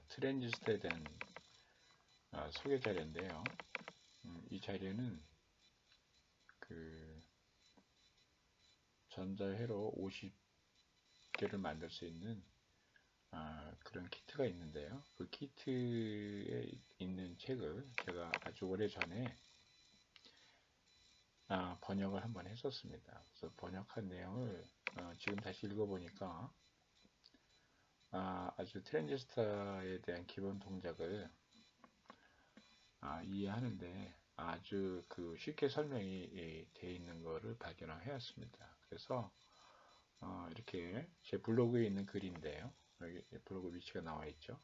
트랜지스터에 대한 소개 자료인데요. 이 자료는 그 전자회로 50개를 만들 수 있는 그런 키트가 있는데요. 그 키트에 있는 책을 제가 아주 오래 전에 번역을 한번 했었습니다. 그래서 번역한 내용을 지금 다시 읽어보니까 아주 트랜지스터에 대한 기본 동작을 이해하는데 아주 쉽게 설명이 되어 있는 것을 발견하였습니다. 그래서 이렇게 제 블로그에 있는 글인데요. 여기 블로그 위치가 나와 있죠.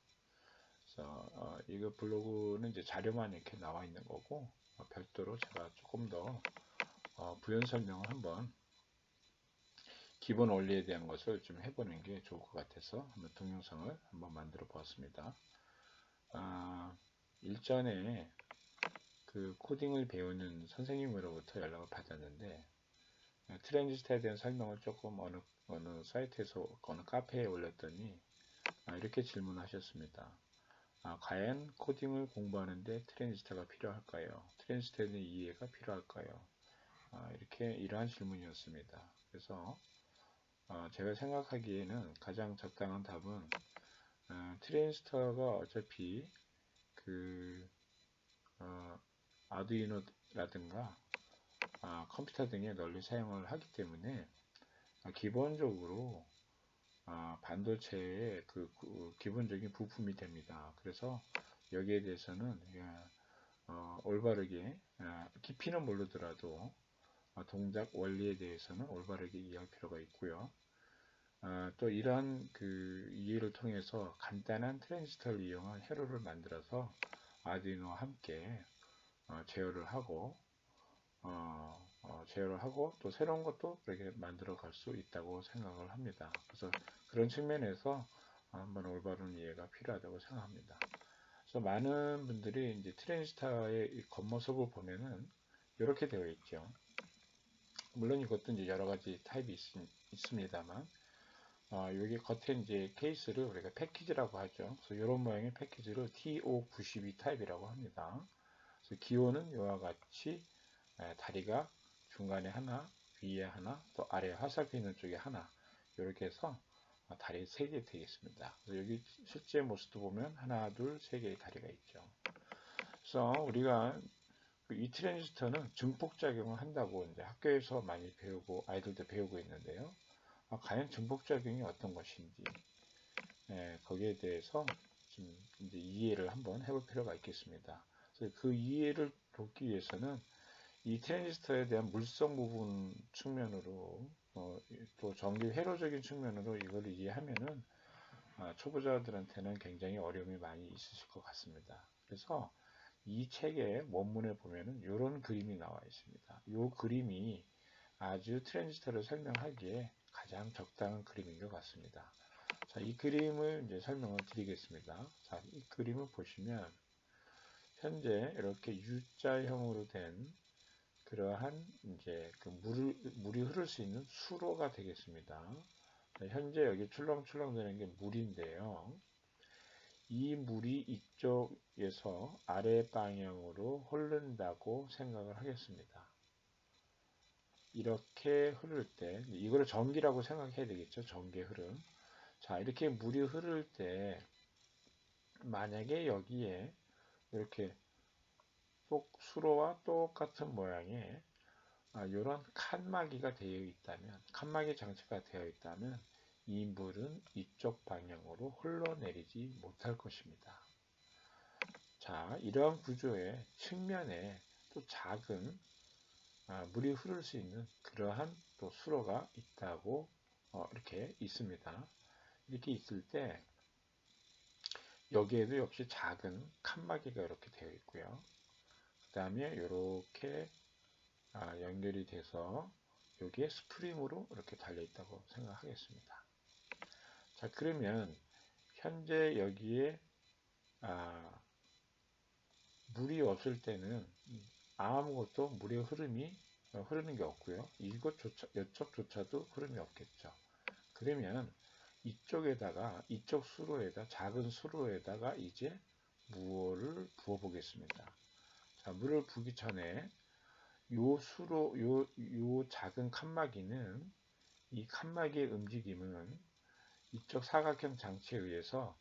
그래서 이거 블로그는 이제 자료만 이렇게 나와 있는 거고 별도로 제가 조금 더 부연 설명을 한번 기본 원리에 대한 것을 좀 해보는 게 좋을 것 같아서 한번 동영상을 한번 만들어 보았습니다. 일전에 그 코딩을 배우는 선생님으로부터 연락을 받았는데 트랜지스터에 대한 설명을 조금 어느 사이트에서 어느 카페에 올렸더니 이렇게 질문하셨습니다. 과연 코딩을 공부하는데 트랜지스터가 필요할까요? 트랜지스터에 대한 이해가 필요할까요? 이러한 질문이었습니다. 그래서 제가 생각하기에는 가장 적당한 답은 트랜지스터가 어차피 아두이노라든가 컴퓨터 등에 널리 사용을 하기 때문에 기본적으로 반도체의 기본적인 부품이 됩니다. 그래서 여기에 대해서는 올바르게 깊이는 모르더라도 동작 원리에 대해서는 올바르게 이해할 필요가 있고요. 또 이러한 이해를 통해서 간단한 트랜지스터를 이용한 회로를 만들어서 아두이노와 함께 제어를 하고 또 새로운 것도 그렇게 만들어 갈 수 있다고 생각을 합니다. 그래서 그런 측면에서 한번 올바른 이해가 필요하다고 생각합니다. 그래서 많은 분들이 이제 트랜지스터의 겉모습을 보면은 이렇게 되어 있죠. 물론 이것도 이제 여러 가지 타입이 있습니다만, 여기 겉에 이제 케이스를 우리가 패키지라고 하죠. 그래서 이런 모양의 패키지를 TO92 타입이라고 합니다. 그래서 기호는 이와 같이 다리가 중간에 하나, 위에 하나, 또 아래 화살표 있는 쪽에 하나, 이렇게 해서 다리 3개 되겠습니다. 그래서 여기 실제 모습도 보면 하나, 둘, 3개의 다리가 있죠. 그래서 우리가 이 트랜지스터는 증폭작용을 한다고 이제 학교에서 많이 배우고 아이들도 배우고 있는데요. 과연 증폭작용이 어떤 것인지 거기에 대해서 좀 이제 이해를 한번 해볼 필요가 있겠습니다. 그래서 그 이해를 돕기 위해서는 이 트랜지스터에 대한 물성 부분 측면으로 또 전기 회로적인 측면으로 이걸 이해하면은 초보자들한테는 굉장히 어려움이 많이 있으실 것 같습니다. 그래서 이 책의 원문에 보면은 이런 그림이 나와 있습니다. 이 그림이 아주 트랜지스터를 설명하기에 가장 적당한 그림인 것 같습니다. 자, 이 그림을 이제 설명을 드리겠습니다. 자, 이 그림을 보시면 현재 이렇게 U자형으로 된 그러한 이제 물이 흐를 수 있는 수로가 되겠습니다. 현재 여기 출렁출렁 되는 게 물인데요. 이 물이 이쪽에서 아래 방향으로 흐른다고 생각을 하겠습니다. 이렇게 흐를 때, 이거를 전기라고 생각해야 되겠죠. 전기의 흐름. 자, 이렇게 물이 흐를 때, 만약에 여기에 이렇게 수로와 똑같은 모양의 이런 칸막이가 되어 있다면, 칸막이 장치가 되어 있다면, 이 물은 이쪽 방향으로 흘러내리지 못할 것입니다. 자, 이러한 구조의 측면에 또 작은 물이 흐를 수 있는 그러한 또 수로가 있다고 이렇게 있습니다. 이렇게 있을 때 여기에도 역시 작은 칸막이가 이렇게 되어 있고요. 그 다음에 이렇게 연결이 돼서 여기에 스프링으로 이렇게 달려 있다고 생각하겠습니다. 자, 그러면 현재 여기에 물이 없을 때는 아무것도 물의 흐름이 흐르는 게 없고요. 이쪽조차도 흐름이 없겠죠. 그러면 이쪽에다가 이쪽 수로에다 작은 수로에다가 이제 물을 부어 보겠습니다. 자, 물을 부기 전에 요 수로 요 작은 칸막이는 이 칸막이의 움직임은 이쪽 사각형 장치에 의해서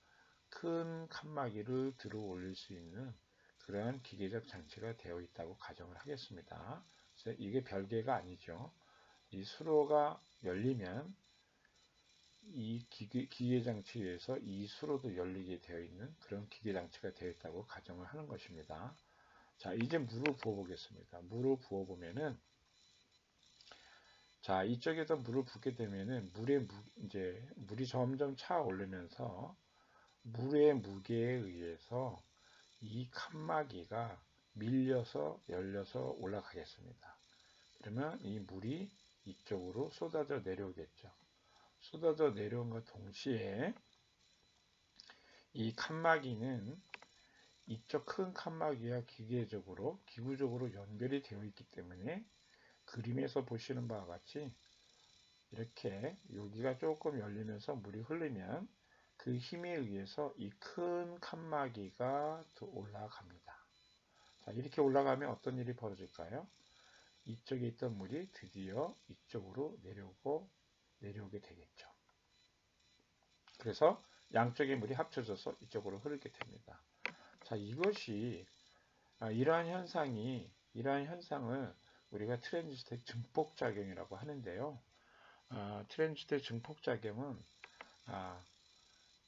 큰 칸막이를 들어 올릴 수 있는 그러한 기계적 장치가 되어 있다고 가정을 하겠습니다. 그래서 이게 별개가 아니죠. 이 수로가 열리면 이 기계 장치에 의해서 이 수로도 열리게 되어 있는 그런 기계 장치가 되어 있다고 가정을 하는 것입니다. 자, 이제 물을 부어 보겠습니다. 물을 부어 보면은 자, 이쪽에서 물을 붓게 되면은 이제 물이 점점 차오르면서 물의 무게에 의해서 이 칸막이가 밀려서 열려서 올라가겠습니다. 그러면 이 물이 이쪽으로 쏟아져 내려오겠죠. 쏟아져 내려온과 동시에 이 칸막이는 이쪽 큰 칸막이와 기구적으로 연결이 되어 있기 때문에 그림에서 보시는 바와 같이 이렇게 여기가 조금 열리면서 물이 흐르면 그 힘에 의해서 이 큰 칸막이가 올라갑니다. 자, 이렇게 올라가면 어떤 일이 벌어질까요? 이쪽에 있던 물이 드디어 이쪽으로 내려오게 되겠죠. 그래서 양쪽의 물이 합쳐져서 이쪽으로 흐르게 됩니다. 자, 이러한 현상을 우리가 트랜지스터의 증폭작용이라고 하는데요. 트랜지스터의 증폭작용은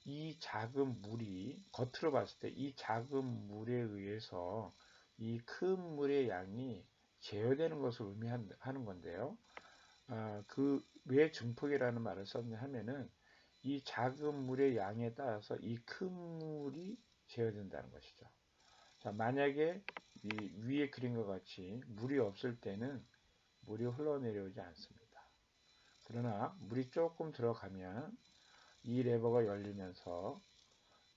이 작은 물이 겉으로 봤을 때 이 작은 물에 의해서 이 큰 물의 양이 제어되는 것을 의미하는 건데요. 왜 증폭이라는 말을 썼냐 하면은 이 작은 물의 양에 따라서 이 큰 물이 제어된다는 것이죠. 자, 만약에 이 위에 그림과 같이 물이 없을 때는 물이 흘러내려오지 않습니다. 그러나 물이 조금 들어가면 이 레버가 열리면서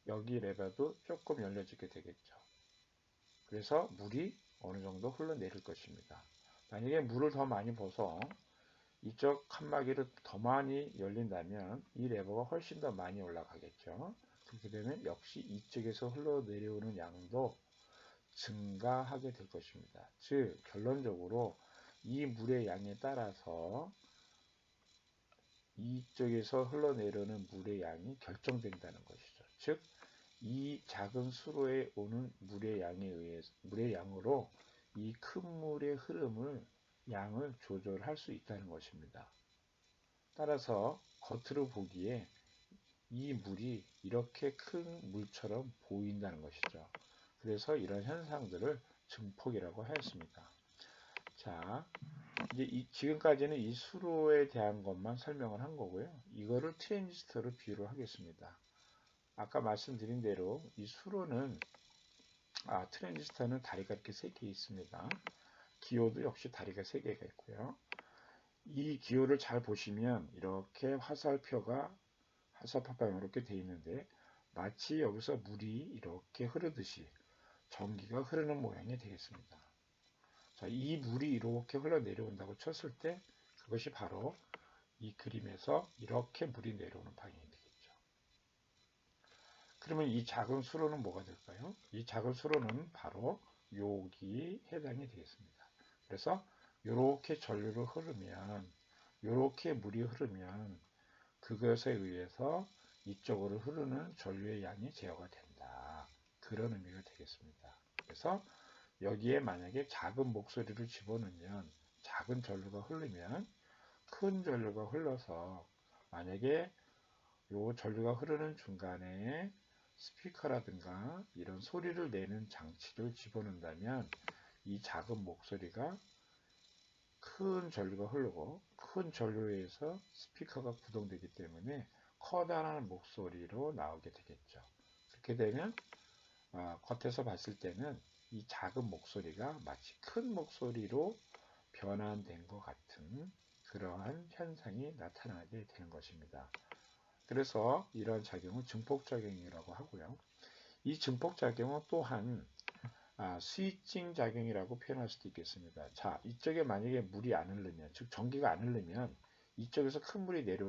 여기 레버도 조금 열려지게 되겠죠. 그래서 물이 어느 정도 흘러내릴 것입니다. 만약에 물을 더 많이 부어서 이쪽 칸막이를 더 많이 열린다면 이 레버가 훨씬 더 많이 올라가겠죠. 그렇게 되면 역시 이쪽에서 흘러내려오는 양도 증가하게 될 것입니다. 즉 결론적으로 이 물의 양에 따라서 이쪽에서 흘러내려오는 물의 양이 결정된다는 것이죠. 즉 이 작은 수로에 오는 물의 양으로 이 큰 물의 양을 조절할 수 있다는 것입니다. 따라서 겉으로 보기에 이 물이 이렇게 큰 물처럼 보인다는 것이죠. 그래서 이런 현상들을 증폭이라고 하였습니다. 자, 이제 지금까지는 이 수로에 대한 것만 설명을 한 거고요. 이거를 트랜지스터로 비유를 하겠습니다. 아까 말씀드린 대로 이 트랜지스터는 다리가 이렇게 3개 있습니다. 기호도 역시 다리가 3개가 있고요. 이 기호를 잘 보시면 이렇게 화살표가 이렇게 되어 있는데 마치 여기서 물이 이렇게 흐르듯이 전기가 흐르는 모양이 되겠습니다. 자, 이 물이 이렇게 흘러내려온다고 쳤을 때 그것이 바로 이 그림에서 이렇게 물이 내려오는 방향이 되겠죠. 그러면 이 작은 수로는 뭐가 될까요? 이 작은 수로는 바로 여기 해당이 되겠습니다. 그래서 이렇게 전류를 이렇게 물이 흐르면 그것에 의해서 이쪽으로 흐르는 전류의 양이 제어가 된다. 그런 의미가 되겠습니다. 그래서 여기에 만약에 작은 목소리를 집어넣으면 작은 전류가 흐르면 큰 전류가 흘러서 만약에 이 전류가 흐르는 중간에 스피커라든가 이런 소리를 내는 장치를 집어넣는다면 이 작은 목소리가 큰 전류가 흐르고 큰 전류에 의해서 스피커가 구동되기 때문에 커다란 목소리로 나오게 되겠죠. 그렇게 되면 겉에서 봤을 때는 이 작은 목소리가 마치 큰 목소리로 변환된 것 같은 그러한 현상이 나타나게 되는 것입니다. 그래서 이런 작용을 증폭작용이라고 하고요. 이 증폭작용은 또한 스위칭 작용이라고 표현할 수도 있겠습니다. 자, 이쪽에 만약에 물이 안 흐르면, 즉 전기가 안 흐르면 이쪽에서 큰 물이 내려올